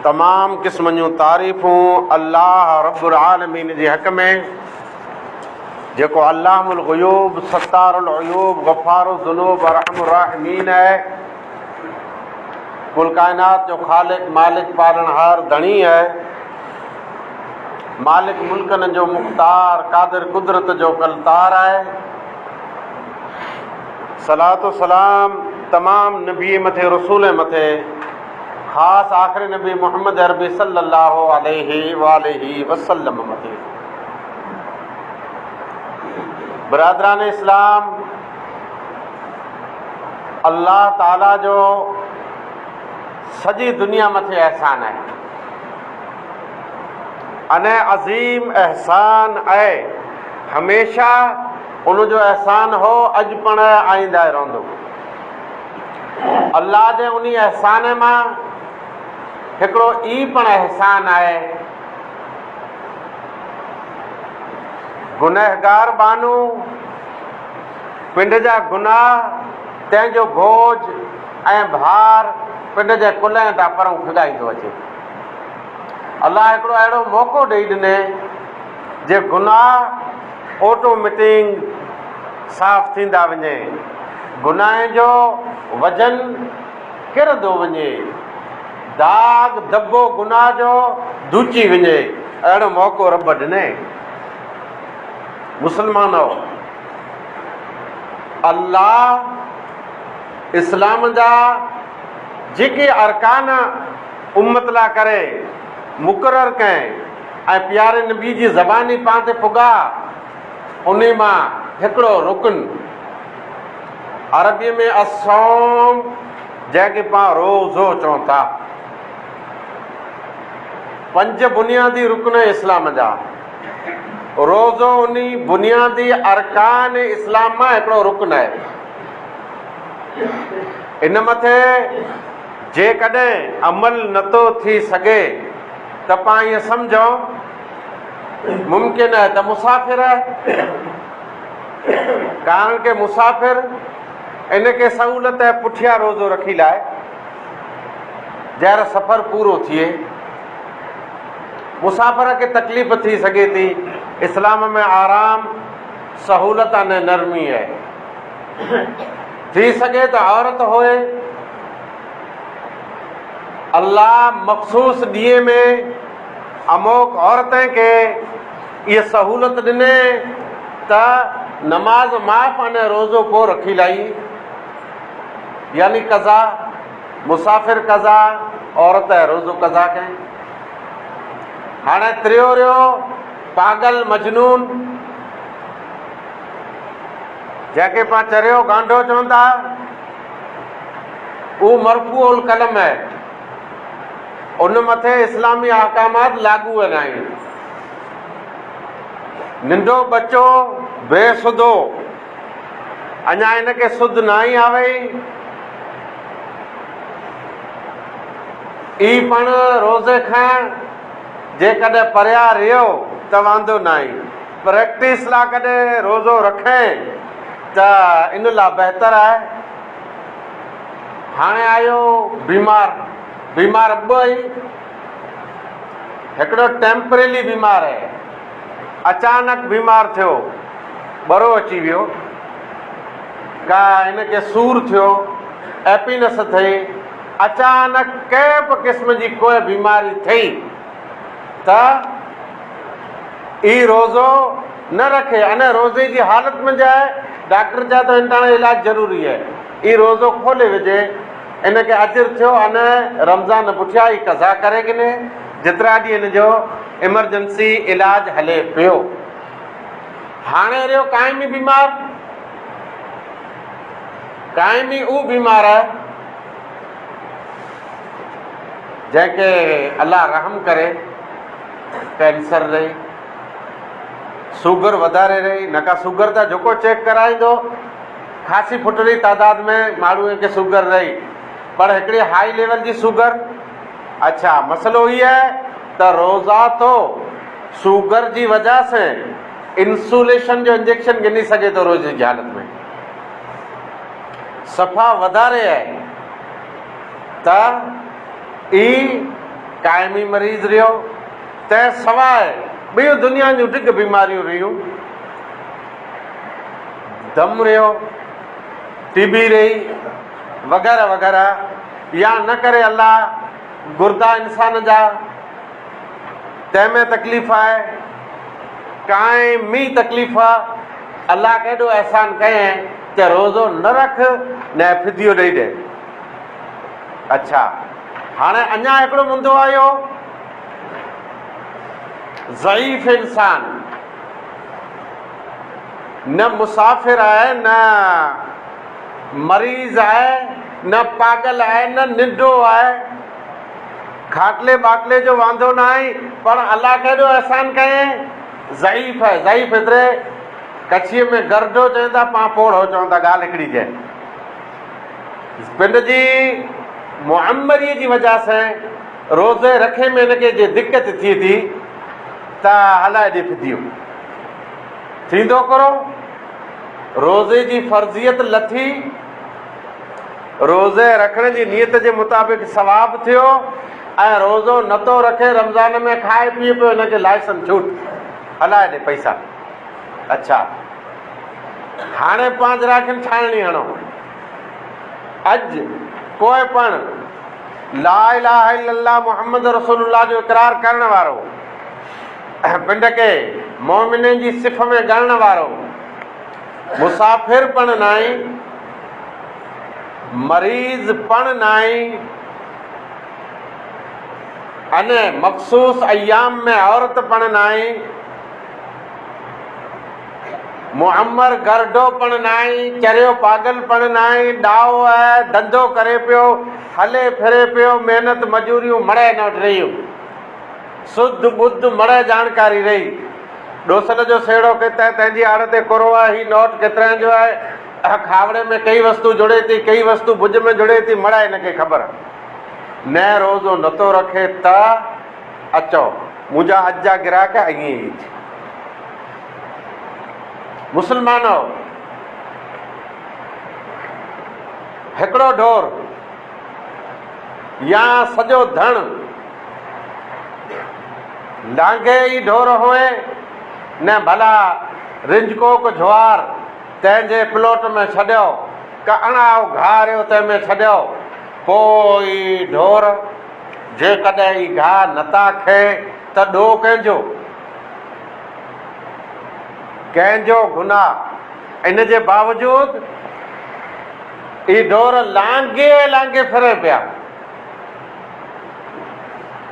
तमाम क़िस्म जूं तारीफ़ूं अल्लाह रब्बुल आलमीन जे हक़ में, जेको अल्लाहुल ग़ुयूब, सत्तारुल उयूब, गफ़ारुज़ ज़ुनूब, अरहमुर राहिमीन है। कुल कायनात जो ख़ालिक, मालिक, पालनहार, धणी है। मालिक मुल्कन जो मुख्तार, कादिर कुदरत जो कलतार है। सलातो सलाम तमाम नबी मथे, रसूल मथे, ख़ास आख़िरी नबी मोहम्मद अरबी सल्लल्लाहु अलैहि वसल्लम मथे। बरादरान इस्लाम, अल्लाह ताला जो सॼी दुनिया मथे एहसान है। अने अज़ीम एहसान आहे। हमेशा उनजो एहसान हो, अॼु पण आईंदा रहंदो। अल्लाह जे उन एहसान मां हिकिड़ो ई पण एहसान आहे, गुनहगार बानू पिंड जा गुनाह, तंहिंजो बोझ ऐं भार पिंड जे कुल्हनि तां परऊं फिगाईंदो अचे। अल्लाह हिकिड़ो अहिड़ो मौक़ो ॾेई ॾिने जे गुनाह ऑटोमेटिक साफ़ थींदा वञे, गुनाह जो वजन किरंदो वञे, दाग दॿो गुनाह जो धुची वञे। अहिड़ो मौक़ो रब ॾिने। मुस्लमानो, अल्लाह इस्लाम जा जेके अरकान उम्मत लाइ करे मुक़ररु कयईं ऐं प्यारे नबी जी ज़बानी पाण ते पुॻा, उन मां हिकिड़ो रुकन अरबीअ में असौम, जंहिंखे पाण रोज़ो चऊं था। 5 बुनियादी रुकन इस्लाम जा, रोज़ो उन बुनियादी अरकान इस्लाम मां हिकिड़ो रुकन आहे। इन मथे जेकॾहिं अमल नथो थी सघे त पाण ईअं सम्झो मुमकिन आहे त मुसाफ़िर आहे। कारण के मुसाफ़िर इनखे सहूलियत ऐं पुठियां रोज़ो रखी लाइ जंहिं सफ़र पूरो थिए। मुसाफ़िर खे तकलीफ़ थी सघे थी। इस्लाम में आराम, सहूलियत अने नरमी आहे। थी सघे त औरत होए। अल्लाह मख़सूस ॾींहं में अमोक औरतें खे इहा सहूलियत ॾिने त नमाज माफ़ अने रोज़ो पोइ रखी लाई, यानी कज़ा। मुसाफ़िर कज़ा, औरत रोज़ो कज़ा कयईं। हाणे त्रियो रहियो पागल मजनून, जंहिंखे पाण चरियो गांडो चवंदा, उहो मरफ़ूउल कलम आहे। उन मथे इस्लामी अहकामात लागू आहिनि। नंढो बच्चो बेसुधो, अञा हिनखे सुध न ई आवे, ई पण रोज़े खां जेकॾहिं परियां रहियो त वांदो न आहे। प्रैक्टिस लाइ कॾहिं रोज़ो रखें त इन लाइ बहितर आहे। हाणे आयो बीमार। बीमार ॿई, हिकिड़ो टेम्परेरी बीमार आहे, अचानक बीमार थियो, ॿरो अची वियो, का हिनखे सूर थियो, एपीनस थिए, अचानक कंहिं बि क़िस्म जी कोई बीमारी थी त ई रोज़ो न रखे। अने रोज़े जी हालत में जाए डॉक्टर चए थो हिन इलाज ज़रूरी आहे, ई रोज़ो खोले विझे, इनखे अजर थियो। अने रमज़ान पुठियां ई कज़ा करे कि न, जेतिरा ॾींहं हिन जो इमरजेंसी इलाज हले पियो। हाणे रहियो काइमी बीमार। काइमी उहो बीमार आहे जंहिंखे अल्लाह रहम करे कैंसर रही, शुगर वधारे रही। नका शुगर त जेको चेक कराईंदो ख़ासी फुटरी तादाद में माण्हूअ खे शुगर रही, पर हिकिड़ी हाई लेवल जी शुगर। अच्छा, मसलो ये है त रोज़ा तो शुगर जी वजह से इंसुलेशन जो इंजेक्शन गिनी सके तो रोज़े की हालत में सफ़ा वधारे है त ई कायमी मरीज़ रहियो, तंहिं सवाइ ॿियूं दुनिया जूं ढिग बीमारियूं रहियूं, दम रहियो, टीबी रही, वग़ैरह वग़ैरह, या न करे अलाह गुर्दा इंसान जा तंहिंमें तकलीफ़ आहे, काइमी तकलीफ़ आहे। अलाह केॾो अहसान कयईं त रोज़ो न रख न फिदियो ॾेई ॾे। अच्छा, हाणे अञा हिकिड़ो मुंदो आयो, ज़ईफ़ इंसान, न मुसाफ़िर आहे, न मरीज़ आहे, न पागल आहे, न निंढो आहे, खाटले बाटले जो वांदो न आहे, पर अलाह केॾो अहसान कयईं, ज़ईफ़ आहे। ज़ईफ़ एतिरे कच्छीअ में गर्दो चवंदा, पाण पोड़ो चवंदा, ॻाल्हि हिकिड़ी जंहिं पिंड जी मुअम्मरीअ जी वजह सां रोज़े रखे में हिनखे जे दिक़त थिए थी त हलाए ॾे फिदियो थींदो करो। रोज़े जी फर्ज़ियत लथी, रोज़े रखण जी नियत जे मुताबिक़ सवाब थियो, ऐं रोज़ो नथो रखे, रमज़ान में खाए पीए पियो, हिनखे लाइसेंस छूट, हलाए ॾे पैसा। अच्छा, हाणे पाण ग्राहकनि ठाहिणी हणो, अॼु कोई पण ला इलाहा इल्लल्लाह मुहम्मद रसूलुल्लाह जो इक़रार करण वारो, पिंड खे मोमिननि जी सिफ़ में ॻणण वारो, मुसाफ़िर पण नाहे, मरीज़ पण नाहे, अने मख़सूस अयाम में औरत पण नाहे, मुअम्मर गर्दो पण नाहे, चरियो पागल पण नाहे, ॾाओ आहे, धंधो करे पियो, हले फिरे पियो, महिनत मजूरियूं मड़े न वटि रहियूं, शुद्ध बुद्ध मड़े जानकारी रही, ॾोसर जो सेड़ो केतिरा, तंहिंजी आड़ ते कुरो आहे, ही नोट केतिरनि जो आहे, खावड़े में कई वस्तु जुड़े थी, कई वस्तु भुज में जुड़े थी, मड़ा हिनखे ख़बर न, रोज़ो नथो रखे त अचो, मुंहिंजा अॼु जा ग्राहक ईअं ई। मुस्लमानो, हिकिड़ो ढोर या सॼो धण लांघे ई ढोर हुए, न भला रिंजकोक ज्वार तंहिंजे प्लॉट में छॾियो, का अणाओ घारियो तंहिंमें छॾियो, पोइ ई ढोर जेकॾहिं ई घाह नथा खे त ॾोह कंहिंजो गुनाह, इन जे बावजूद ई ढोर लांघे फिरे पिया।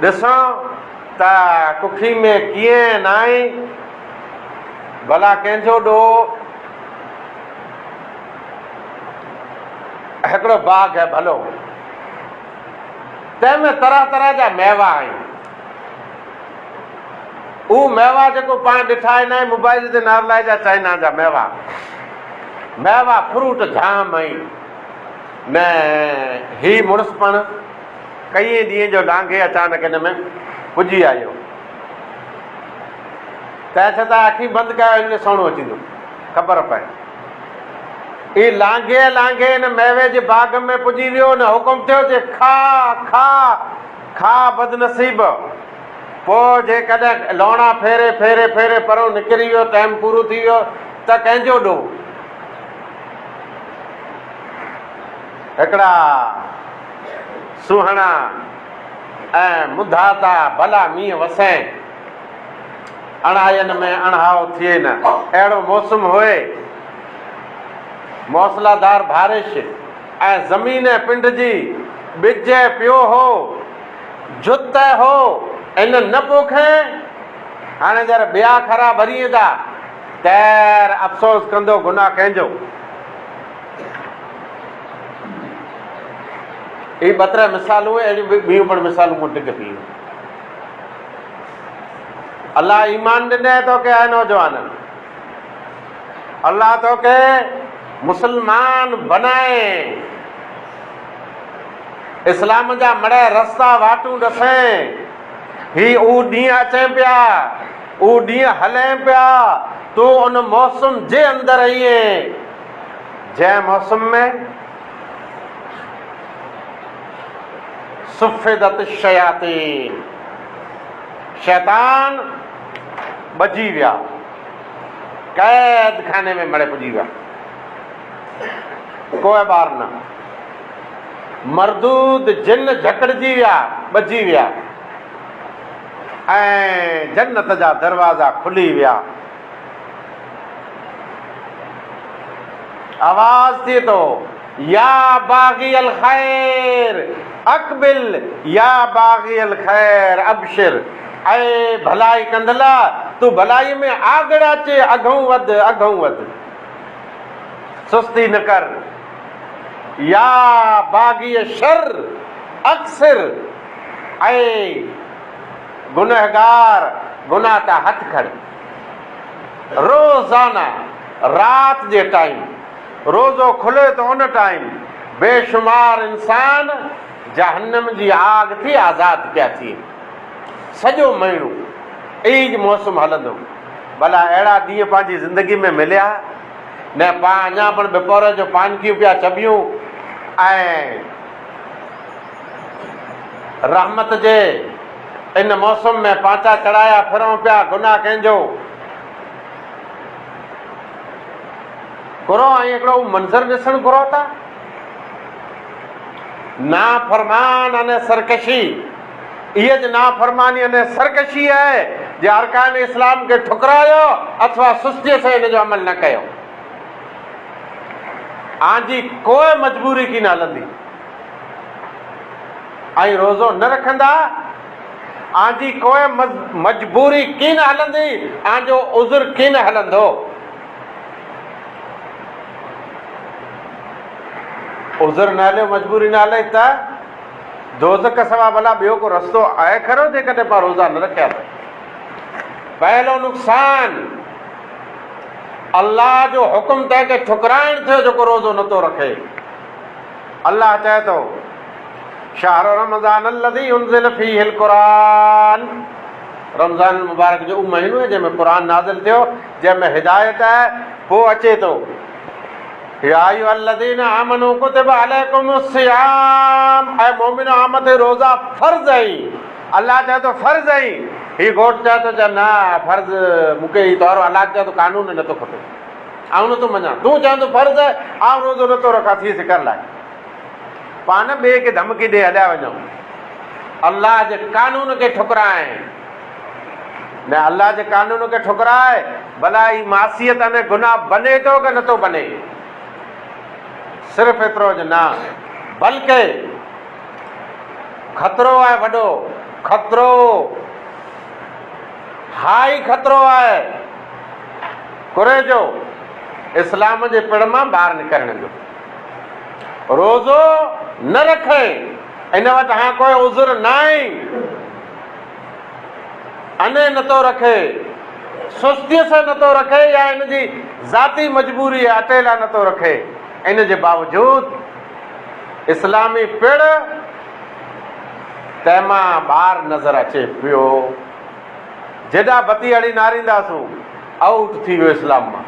ॾिसो त कुखी में कीअं न आहे, भला कंहिंजो ॾोह। हिकिड़ो बाग़ आहे भलो, तंहिंमें तरह तरह जा मेवा आहिनि, उहो मेवा जेको पाण ॾिठा आहिनि मोबाइल ते नारलाई जा चाइना जा मेवा, मेवा फ्रूट जाम आहिनि, न ही मुड़ुस पण कई ॾींहं जो लांघे अचानक हिन में पुॼी आयो, तंहिं छा अखी बंदि कयो, हिन में सोणो अची थो ख़बर पए, ही लांघे हिन मेवे जे बाग़ में पुॼी वियो, न हुकुम थियो जे खा खा खा बदनसीब। पोइ जेकॾहिं लौणा फेरे फेरे फेरे परो निकिरी वियो, टाइम पूरो थी वियो त कंहिंजो ॾोह। हिकिड़ा सुहिणा ऐं मुंधाता भला मींहं वसे, अणायनि में अणहाव थिए न, अहिड़ो मौसम हुए, मौसलाधार बारिश, ऐं ज़मीन पिंड जी ॿिज पियो हो, जुत हो, इन न पोखे, हाणे जर ॿिया खरा भरी ईंदा तैर अफ़सोस कंदो गुनाह कंहिंजो। ही 2-3 मिसालूं, अहिड़ियूं ॿियूं पण मिसालूं मूं ढिग पई। अलाह ईमान ॾिने तोखे आहे नौजवान, अलाह तोखे मुसलमान बनाए, इस्लाम जा मड़े रस्ता वाटूं ॾसें, ही उहो ॾींहं अचे पिया, उहो ॾींहं हले पिया, तूं उन मौसम जे अंदरि आहीं जंहिं मौसम में सुफ़िदत शयातीन, शैतान बची विया, कैद खाने में मड़े पुॼी विया, कोई ॿार न। मरदूद जिन झकड़जी विया, बची विया, ऐं जन्नत जा दरवाज़ा खुली विया। आवाज़ थिए थो, या बाग़ी अल ख़ैर अक़बिल, या बाग़ी अल ख़ैर अबशिर, ऐं भलाई कंदला तूं भलाई में आगड़ अचे, अॻूं वध, अॻूं वध, सुस्ती न कर। या बाग़ी शर अक्सिर, ऐं गुनहगार गुनाह तां हथ खड़। रोज़ाना रात जे टाइम रोज़ो खुले तो उन टाइम बेशुमार इंसान जहन्नम जी आग थी आज़ाद पिया थी। सॼो महीनो ईज मौसम हलंदो। भला अहिड़ा ॾींहं पंहिंजी ज़िंदगी में मिलिया न? अञा पण बपोर जो पानकियूं पिया चबियूं ऐं रहमत जे इन मौसम में पांचा चढ़ाया फिरूं पिया, गुनाह कंहिंजो घुरो। ऐं हिकिड़ो मंज़र ॾिसणु घुरो था, नाफ़रमान अने सरकशी। इहे ज नाफ़रमानी अने सरकशी आहे जे अरकान इस्लाम खे ठुकरायो अथवा सुस्तीअ सां इन जो अमल न कयो। आंजी कोई मजबूरी की न हलंदी, ऐं रोज़ो न रखंदा, आंजी कोई मजबूरी की न हलंदी, आंजो उज़ुर की न हलंदो। उज़ुर न हलियो, मजबूरी न हले त दोज़ख सवा भला ॿियो को रस्तो आहे खरो जेकॾहिं पाण रोज़ा न रखिया त? पहलो नुक़सान अल्लाह जो हुकुम तंहिंखे ठुकराइण थियो जेको रोज़ो नथो रखे। अल्लाह चए थो, शहर रमज़ान अल्लज़ी उनज़िल फ़ीहिल क़ुरान, रमज़ान मुबारक जो उहो महीनो आहे जंहिंमें क़ुरान नाज़िल थियो, जंहिंमें हिदायत आहे। पोइ अचे थो, या अय्युहल्लज़ीना आमनू कुतिबा अलैकुमुस्सियाम, ऐं मोमिनो आमद रोज़ा फ़र्ज़ आहिनि। अल्लाह चए थो फ़र्ज़ आहिनि, हीउ घोटु चए थो न फ़र्ज़ मूंखे ही तौरु, अल्लाह चए थो कानून नथो खपे, आउं नथो मञा। तूं चए थो फ़र्ज़ आहे, आउं रोज़ो नथो रखां, थी सिकर लाइ पाण ॿिए खे धमकी ॾे हलिया वञूं, अल्लाह जे कानून खे ठुकराए। न अल्लाह जे कानून खे ठुकराए, भला ही मासियत में गुनाह बने थो कि नथो बने? सिर्फ़ु एतिरो ज न, बल्कि ख़तरो आहे वॾो, ख़तरो हाई ख़तरो आहे कुरे जो, इस्लाम जे पिण मां ॿाहिरि निकिरण जो। रोज़ो न रखे, इन वटि हाणे कोई उज़ुर न आहे, अने नथो रखे, सुस्तीअ सां नथो रखे, या इन जी ज़ाती मजबूरी आहे अटेला नथो रखे, इन जे बावजूद इस्लामी पिण तंहिंमां ॿाहिरि नज़र अचे पियो। जेॾा बती हड़ी नारींदासूं, आउट थी वियो इस्लाम मां।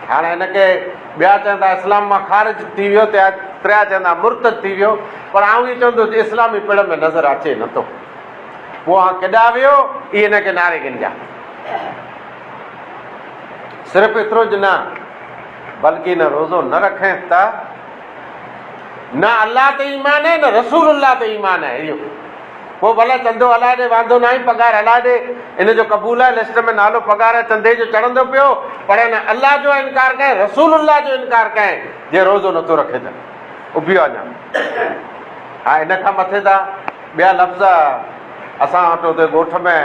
हाणे हिनखे ॿिया चवंदा इस्लाम मां ख़ारिज थी वियो, त्रिया चवंदा मुर्तद थी वियो, पर आउं इहो चवंदो इस्लामी पिण में नज़र अचे नथो। पोइ हाणे केॾा वियो, इहे हिनखे नारे गिनजा। सिर्फ़ु एतिरो ज न, बल्कि न रोज़ो न रखे त न अल्लाह ते ईमान आहे, न रसूलुल्लाह ते ईमान आहे। इहो पोइ भले चंदो हलाए ॾे, वांदो न आहे, पगार हलाए ॾे, इन जो क़बूल आहे, लिस्ट में नालो पगार चंदे जो चढ़ंदो पियो, पर न अल्लाह जो इनकार करें, रसूलुल्लाह जो इनकार करें जे रोज़ो नथो रखे त उबियो अञा। हा, इन खां मथे त ॿिया लफ़्ज़ असां वटि हुते ॻोठ में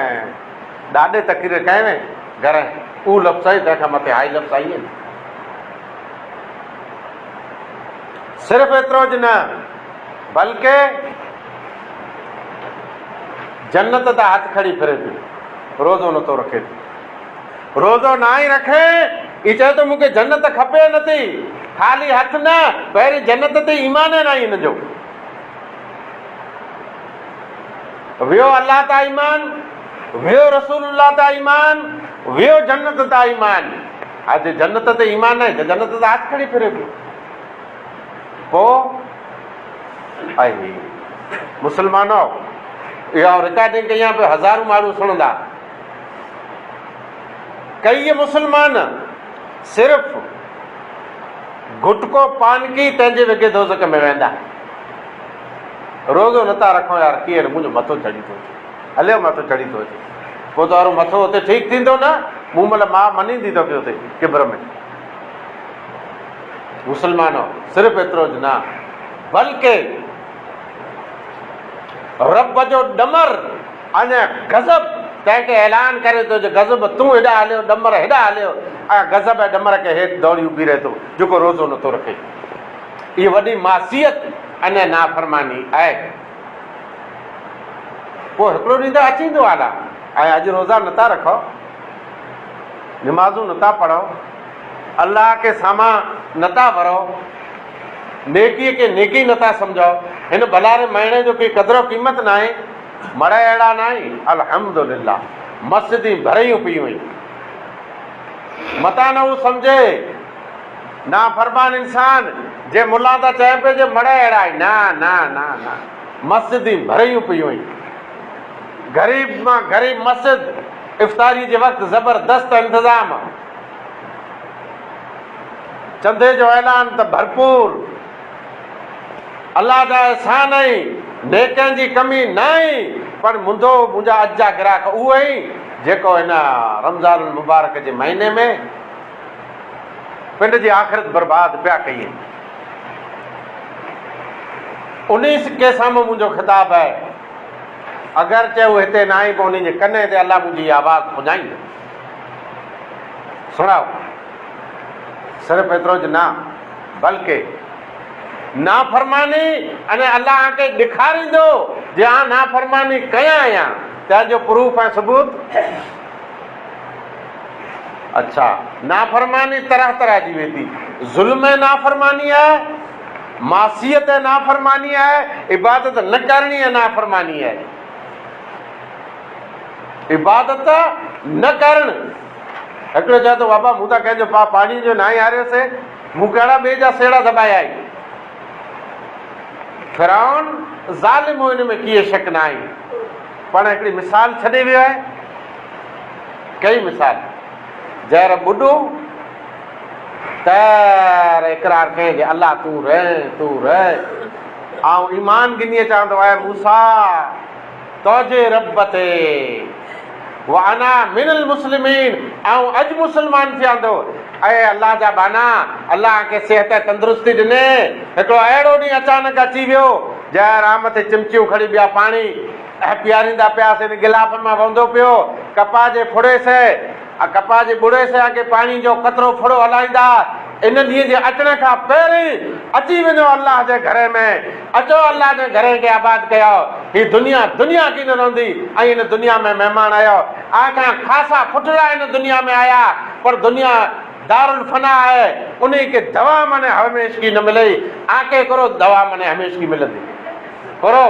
ॾाढे तक़रीर कए में घर, उहो लफ़्ज़ ई तंहिंखां मथे हाई लफ़्ज़ आई आहिनि। सिर्फ़ु एतिरो ज न, बल्कि जन्नत तां हथ खड़ी फिरे थी, रोज़ो नथो रखे थी। रोज़ो ना ई रखे, ही चए थो मूंखे जन्नत खपे नथी, ख़ाली हथ न, पहिरीं जन्नत ते ईमान न हिन जो। वियो अल्लाह तां ईमान, वियो रसूलुल्लाह तां ईमान, वियो जन्नत तां ईमान। अॼु जन्नत ते ईमान आहे त जन्नत तां हथ खड़ी फिरे पियो। पोइ मुसलमानो, इहा रिकॉर्डिंग कई आहे, हज़ारों माण्हू सुणंदा। कई मुसलमान सिर्फ़ गुटको पान की तंहिंजे वेगे दोज़ख में वेंदा। रोज़ो नथा रखो यार, कीअं मुंहिंजो मथो चढ़ी थो अचे, हलियो मथो चढ़ी थो अचे, पोइ त वारो मथो हुते ठीकु थींदो न, मूं महिल मां मञींदी तोखे हुते किबर में। मुसलमानो सिर्फ़ु एतिरो ज न, बल्कि रब जो ॾमर अञा गज़ब तंहिंखे ऐलान करे थो, जो गज़ब तूं हेॾा हलियो, ॾमर हेॾा हलियो, ऐं गज़ब ऐं ॾमर खे हेठि दौड़ी उभी रहे थो जेको रोज़ो नथो रखे। इहा वॾी मासियत अञा नाफ़रमानी आहे। पोइ हिकिड़ो ॾींहुं त अचींदो आला, ऐं अॼु रोज़ा नथा रखो, निमाज़ूं नथा पढ़ो, अलाह खे साम्हूं नथा भरो, नेकीअ खे नेकी नथा सम्झो, हिन भलारे महीने जो कोई क़दुरु क़ीमत न आहे। मड़ अहिड़ा न आहिनि, अल्हम्दुलिल्लाह मस्जिदूं भरियूं पियूं आहिनि। मता न हू सम्झे नाफ़रमान इंसान जे मुला त चए पियो जे मड़ अहिड़ा आहिनि, न न न न, मस्जिदूं भरियूं पियूं आहिनि। ग़रीब मां ग़रीब मस्जिद, इफ़्तारी जे वक़्तु ज़बरदस्त इंतज़ाम, चंदे जो ऐलान त भरपूर, अलाह जा एहसान आई, नेकनि जी कमी न आई। पर मुंहिंजा अॼु जा ग्राहक उहे ई जेको हिन रमज़ान मुबारक जे महीने में पिंड जी आख़िरत बर्बाद पिया कई। उन के साम्हूं मुंहिंजो ख़िताबु आहे, अगरि चए उहे हिते न आई, पोइ उन जे कने ते अलाह मुंहिंजी आवाज़ पुॼाईंदो। सुणाओ, सिर्फ़ु एतिरो ज न, बल्कि नाफ़रमानी अने अलाह खे ॾेखारींदो जे हा नाफ़रमानी कया आहियां, तंहिंजो प्रूफ ऐं सबूत। अच्छा, नाफ़रमानी तरह तरह जी वेंदी, ज़ुल्म नाफ़रमानी आहे, मासियत नाफ़रमानी आहे, इबादत न करणी है नाफ़रमानी है। इबादत न करणु, हिकिड़ो चए थो बाबा मूं त कंहिंजो पाणी जो न ई हारियोसीं, मूं कहिड़ा ॿिए जा सेड़ा दॿाया आहिनि। फ़िरौन ज़ालिम हो, हिन में कीअं शक न आहे, पाण हिकिड़ी मिसाल छॾे वियो आहे। कई मिसाल, जहिड़ो ॿुॾो त इक़रार कई जे अलाह तूं रह, ऐं ईमान गिनीअ चवंदो आहे मूसा तुंहिंजे रब ते व अना मिनल मुस्लिमीन, ऐं अॼु मुस्लमान थियां थो। ऐं अलाह जा बाना, अलाह खे सिहत तंदुरुस्ती ॾिने। हिकिड़ो अहिड़ो ॾींहुं अचानक अची वियो जंहिं राम ते चिमचियूं खणी ॿिया पाणी पीआरींदा पियासीं, गिलाफ में वहंदो पियो, कपा जे फुड़े से कपा जे बुड़े से आके पाणी जो कतिरो फुड़ो हलाईंदा। इन ॾींहं जे अचण खां पहिरीं अची वञो अलाह जे घर में, अचो अलाह जे घर खे आबाद कयो। हीअ दुनिया की न रहंदी, ऐं हिन दुनिया में महिमान आयो, आखां ख़ासा फुटड़ा हिन दुनिया में आया, पर दुनिया दारुल फना है, उन्हीं के दवा मने हमेश की न मिले, आके करो दवा मने हमेश की मिलंदी। करो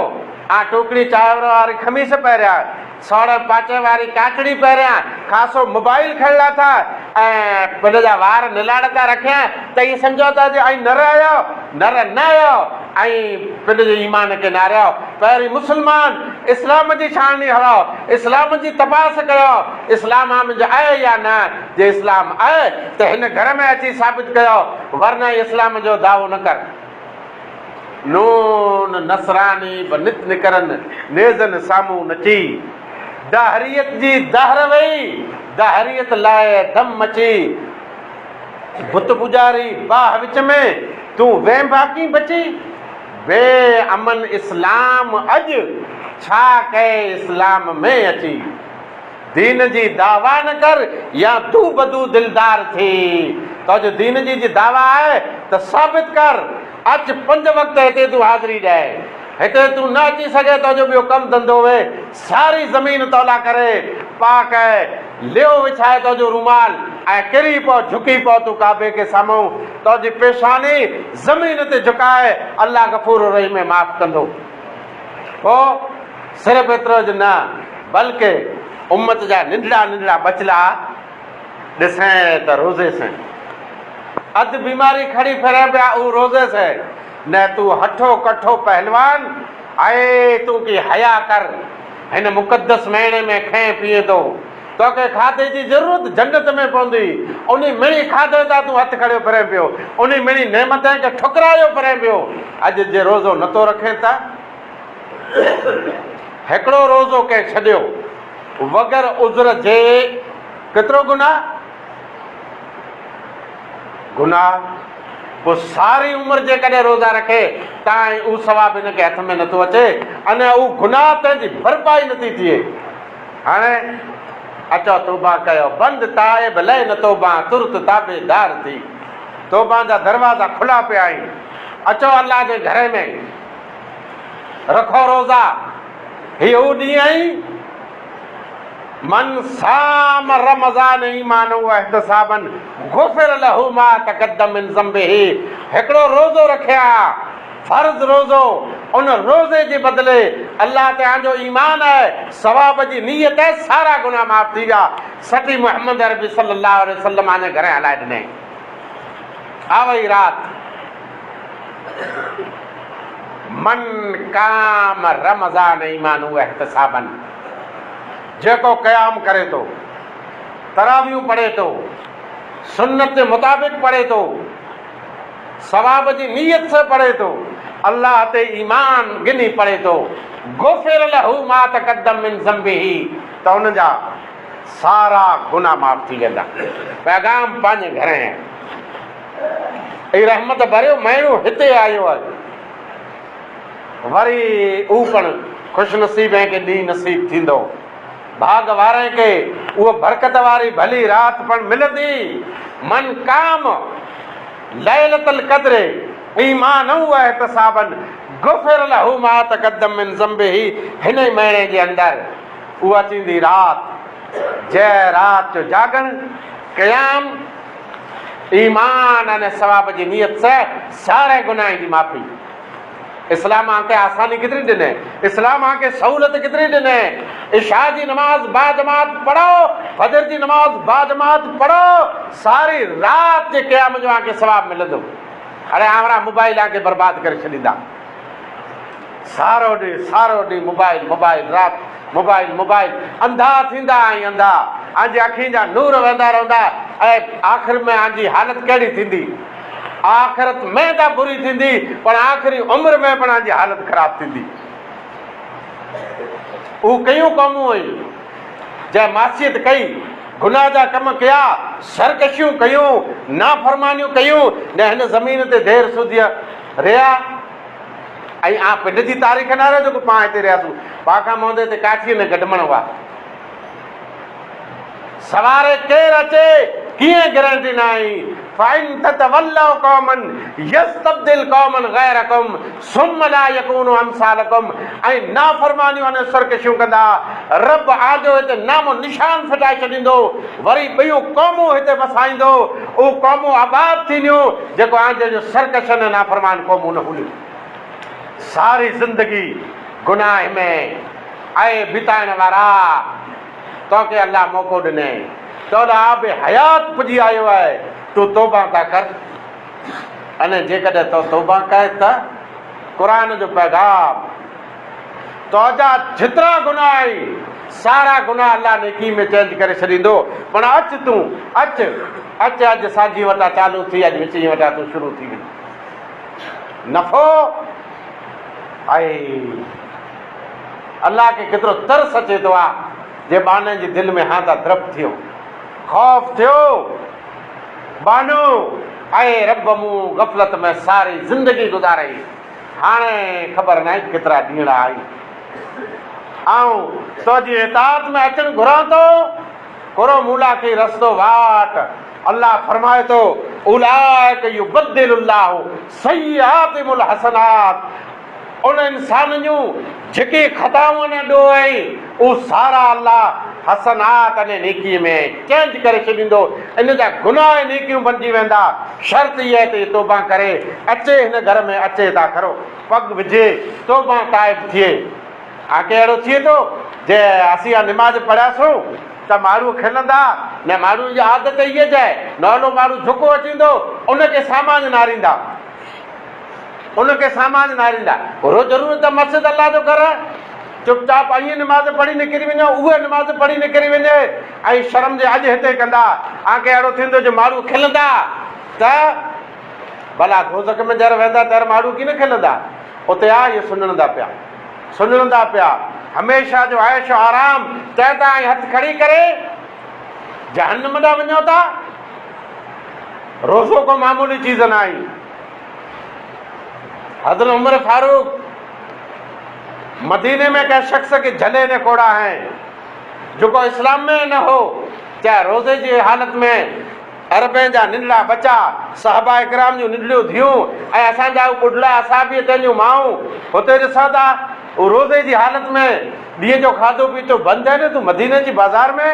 आ टोकरी चांवर वारी खमीस पहिरिया, सौड़े पाचे वारी काकड़ी पहिरिया, ख़ासो मोबाइल खणला था, ऐं पिंड जा वार निलाड़ था रखिया, त इहे सम्झो था जे ऐं नर न आयो, ऐं पिंड जे ईमान खे नारियो। पहिरीं मुस्लमान इस्लाम जी छाणनी हलो, इस्लाम जी तपास कयो, इस्लाम मुंहिंजो आहे या न। जे इस्लाम आहे त हिन घर में अची साबित कयो, वरना इस्लाम जो दावो न कर। नून नसरानी बनित निकरन, नेज़न साम्हूं नची, दहरियत जी दहर वई, दहरियत लाइ दम मची, बुत पुजारी बाह विच में, तूं वें बाकी बची। बे अमन इस्लाम अॼु छा कए इस्लाम में अची, दीन जी दावा न कर या तू बदू दिलदार थी। तो जो दीन जी दावा आहे त साबित कर, अच 5 वक़्त हिते तूं हाज़िरी ॾे, हिते तूं न अची सघे तो जो ॿियो कमु धंधो वे, सारी ज़मीन तौला करे पाक लियो विछाए तो जो रूमाल, ऐं किरी पो झुकी पो तूं काबे के साम्हूं, तो जी पेशानी ज़मीन ते झुकाए, अल्लाह गफूर रहीम में माफ़ कंदो। पोइ सिर्फ़ु एतिरो ज न, बल्कि उम्मत जा नंढड़ा बचला ॾिसें त रोज़े से अधु बीमारी खड़ी फिरे पिया, उहो रोज़े से न। तूं हठो कठो पहलवान आए तूं की हया कर, हिन मुक़दस महीने में खएं पीए थो, तोखे खाधे जी ज़रूरत जन्नत में पवंदी, उन मिणी खाधे तां तूं हथु खड़ियो फिरे पियो, उन मिणी नेमत खे ठुकरायो फिरे पियो। अॼु जे रोज़ो नथो रखे त हिकिड़ो रोज़ो कंहिं छॾियो बग़ैर उज़र जे केतिरो गुनाह, गुनाह। पोइ सारी उमिरि जेकॾहिं रोज़ा रखे तव्हां उहो सवाबु हिनखे हथ में नथो अचे, अने उहो गुनाह पंहिंजी भरपाई नथी थिए। हाणे अचो तौबा कयो, बंदि ताइब लहे न तौबा तुर्त ताबेदार थी, तौबा जा दरवाज़ा खुला पिया आहिनि। अचो अल्लाह जे घर में रखो रोज़ा। हीअ उहो ॾींहुं आई मन साम रमज़ान ईमान व इहतिसाबन गुफ़िर लहू मा तक़द्दम मिन ज़ंबिही। हिकिड़ो रोज़ो रखिया, फर्ज़ रोज़ो, उन रोज़े जे बदिले अल्लाह तव्हांजो ईमान आहे, सवाब जी नीयत आहे, सारा गुनाह माफ़ थी विया। सटी मुहम्मद अरबी सल्लल्लाहु अलैहि वसल्लम आने घर हलाए ॾिनई। आवई राति, मन काम रमज़ान ईमान व इहतिसाबन, जेको क़याम करे थो, तरावियूं पढ़े थो, सुन्नत जे मुताबिक़ पढ़े थो, सवाब जी नीयत से पढ़े थो, अल्लाह ते ईमान गिनी पढ़े थो, गुफ़िर लहू मा तक़द्दम मिन ज़ंबिही, त हुन जा सारा गुनाह माफ़ थी वेंदा। पैगाम पंहिंजे घर आहे, ई रहमत भरियो माण्हू हिते आयो आहे, वरी उहो पण ख़ुशनसीब ऐं के ॾींहुं नसीब थींदो, भाग वारे खे उहो बरकत वारी भली राति पण मिलंदी। मन काम लैलतुल क़द्र ईमान व इहतिसाबन गुफ़िर लहू मा तक़द्दम मिन ज़ंबिही। हिन ई महीने जे अंदरि उहा थींदी राति, जंहिं राति जो जागण, क़याम, ईमान अने सवाब जी नियत से सारे गुनाह जी माफ़ी। इस्लाम आके आसानी कितनी ॾिने, इस्लाम आके सहूलत कितनी ॾिने। इशा जी नमाज बाजमात पढ़ो, फजर जी नमाज बाजमात पढ़ो, सारी राति जे क़याम जो आके सवाब मिलंदो। अरे हमारा मोबाइल आके बर्बाद करे छॾींदा, सारो ॾींहुं मोबाइल मोबाइल, राति मोबाइल मोबाइल, अंधा थींदा ऐं अंधा, आंजी अखियुनि जा नूर वेंदा रहंदा, ऐं आख़िर में आंजी हालत कहिड़ी थींदी, आख़िरत में त बुरी थींदी, पर आख़िरी उमिरि में पण आंजी हालत ख़राब थींदी। उहो कयूं क़ौमूं हुयूं जंहिं मासियत कई, गुनाह जा कम कया, सरकशियूं कयूं, नाफ़रमानियूं कयूं, न हिन ज़मीन ते देर सुधीअ रहिया। ऐं पिंड जी तारीख़ न रहियो जेको पाण हिते रहियासीं, पाखा मोहंदे ते काठीअ में गॾमण हुआ। सवारे केरु अचे कीअं गारंटी न आई। फ़ाइन ततवल्लव क़ौमन यस्तब्दिल क़ौमन ग़ैरकुम सुम्मा ला यकूनु अमसालकुम। ऐं नाफ़रमानियूं अने सरकशियूं कंदा, रब आजो हिते नामो निशान फिटाए छॾींदो, वरी ॿियूं क़ौमूं हिते वसाईंदो। उहे क़ौमूं आबाद थींदियूं जेको आंजे जो सरकशन नाफ़रमान क़ौमूं न हूंदियूं। सारी ज़िंदगी गुनाह में आए बिताइण वारा, तोखे अल्लाह मौक़ो ॾिने, तोला आब हयात पुॼी आयो आहे, तूं तौबा था कर। अने जेकॾहिं तो तौबा कए त क़ुरान जो पैगाम, तुंहिंजा जेतिरा गुनाह आहिनि सारा गुनाह अल्लाह नेकी में चेंज करे छॾींदो। पर अचु तूं, अचु अचु, अॼु साझी वटा चालू थी, अॼु विचीं वटा तूं शुरू थी वञ। नफ़ो आहे, अल्लाह खे केतिरो तरस अचे थो आहे जे बाननि जी दिलि में हाणे त द्रब थियो, ख़ौफ़ थियो, बानो ऐं रब मूं गफ़लत में सारी ज़िंदगी गुज़ारई, हाणे ख़बर न आहे केतिरा ॾींहं आई। ऐं तुंहिंजी इताअत में अचणु घुरां थो, कुरो मूला खे रस्तो वाट। अल्लाह फरमाए थो, उलाइक युबद्दिलुल्लाहु सय्यातिहिमुल हसनात। उन इंसान जूं जेके ख़ताऊं न ॾोहई, उहो सारा अल्लाह हसनात अने नेकीअ में चेंज करे छॾींदो। इन जा गुनाह नेकियूं बणिजी वेंदा। शर्त इहा आहे त तौबा करे अचे, हिन घर में अचे था खरो, पग विझे, तौबा ताइब थिए। आके अहिड़ो थिए थो जे असीं निमाज़ पढ़ियासीं त माण्हू खिलंदा, न माण्हू जी आदत इहा जाए, नवलो माण्हू झुको अचींदो, उनखे सामान नारींदा। उनखे सामान न ॾींदा। रोज़ ज़रूरु त मस्जिद अलाह जो कर, चुपचाप ईअं निमाज़ पढ़ी निकिरी वञो, उहे निमाज़ पढ़ी निकिरी वञे। ऐं शर्म जे अॼु हिते कंदा, आके अहिड़ो थींदो जो माण्हू खिलंदा त भला दोज़ख में जर वेंदा त माण्हू की न खिलंदा। उते इहे सुञणंदा पिया हमेशह जो ऐश आराम चवंदा ऐं हथु खड़ी करे जहन्नम ॾांहुं वञो था। रोज़ो को मामूली चीज़ न आई। हज़रत उमर फारूक मदीने में कंहिं शख्स के झले ने कोड़ा हैं जो इस्लाम में न हो, चाहे रोज़े जी हालत में अरबे जा निंडड़ा बच्चा साहबा इकराम जूं निंडड़ियूं थियूं ऐं असांजा बुढला असाबी तंहिंजूं माऊं हुते ॾिसां था रोज़े जी हालत में ॾींहं जो खाधो पीतो बंदि आहे न। तूं मदीने जी बाज़ार में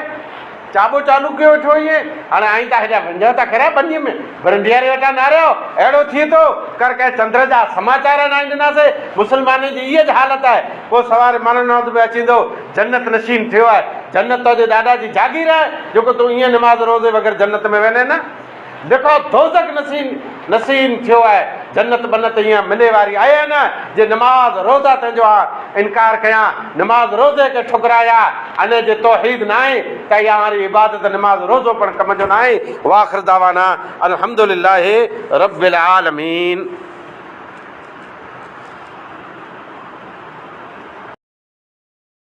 चाबो चालू कयो वेठो ईअं, हाणे आई त हेॾा वञो था खरिया बनीअ में भरंडियारे वेठा नारियो। अहिड़ो थिए थो कर कंहिं चंड जा समाचार न ॾिनासीं। मुस्लमाननि जी इहा हालत आहे। पोइ सवारे मानंद में अची थो जन्नत नशीन थियो आहे, जन्नत तुंहिंजे ॾाॾा जी जागीर आहे जेको तूं ईअं निमाज़ रोज़े वग़ैरह जन्नत में वञे न। देखो दोज़ख नसीन थियो आहे, जन्नत बनत ईअं मिले वारी आहे न जे नमाज़ रोज़ा तुंहिंजो आहे इनकार कयां, नमाज़ रोज़े खे ठुकराया अने जे तौहीद न आहे त इहा वारी इबादत नमाज़ रोज़ो पण कम जो न आहे। वाखिर दावाना अल्हम्दुलिल्लाहि रब्बिल आलमीन।